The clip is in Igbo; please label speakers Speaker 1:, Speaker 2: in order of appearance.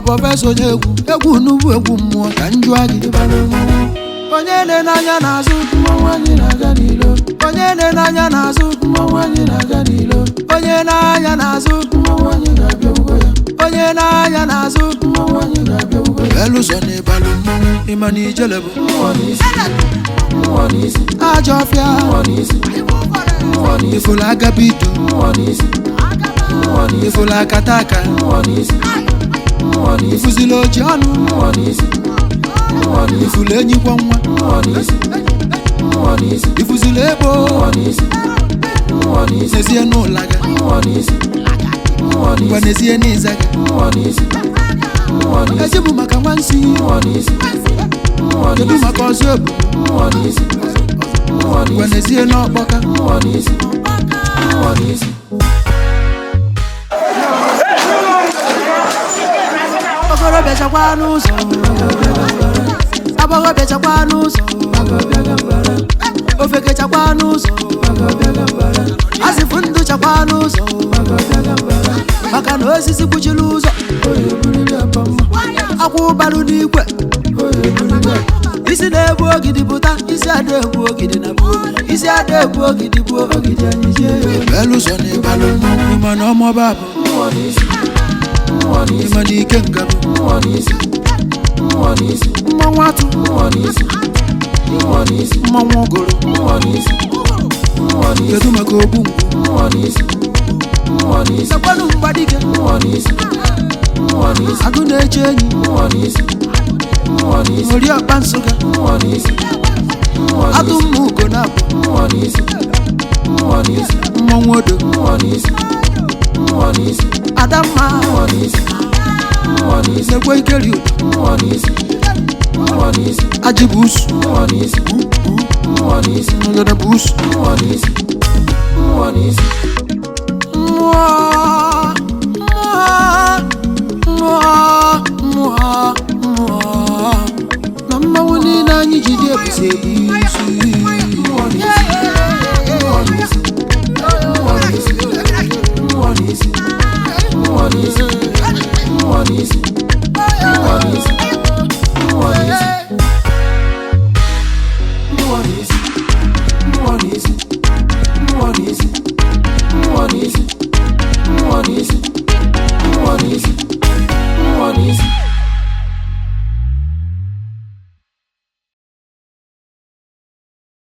Speaker 1: Professor egwu nubu egwu mmụọ ka njụ agị onye na-anya n'azụ mmụọ anyị na-aga n'ilo onye na-anya n'azụ mmụọ anyị na-aga n'ilo onye na-anya n'azụ mmụọ anyị ga-abịa ugbo ya onye na-anya n'azụ mmụọ anyị ga-abịa ugbo ya eluso n'ịbalụ mmụọ ịma na ijele bụ mmụọ n'isi ajọ ọfịa ifụlụ aka bitu ifụlụ aka taka ifuzile oji ọnụ ifule enyi kwa nwa ifuzile ebo nezie n'ụlaga ngwa nezie n'izaga ezibu maka nwansi kedu maka ọzọ ebu ngwa nezie n'ọkpọka Abogobia chakwa n'ụzọ Abogobia chakwa n'ụzọ Ofeke chakwa n'ụzọ Asifu ndụ chakwa n'ụzọ Maka na osisi kpuchiri ụzọ Akwụ balụ n'ikwe Isi na-ebu ogidi pụta isi ada ebu ogidi na buo isi ada ebu ogidi buo ogidi anyị jee Eluso n'ịbalụ mmụọ na ọmọba bụ Imani kenga Mwatu Mwogoro Kedu maka obungu Sakwanu mbadike Aguna echenyi Ori akpansuga Atu mugo napo Mwodo Adama Negwe ikeri Ajibusu Ngana busu Mama wuni na nyi jide busebi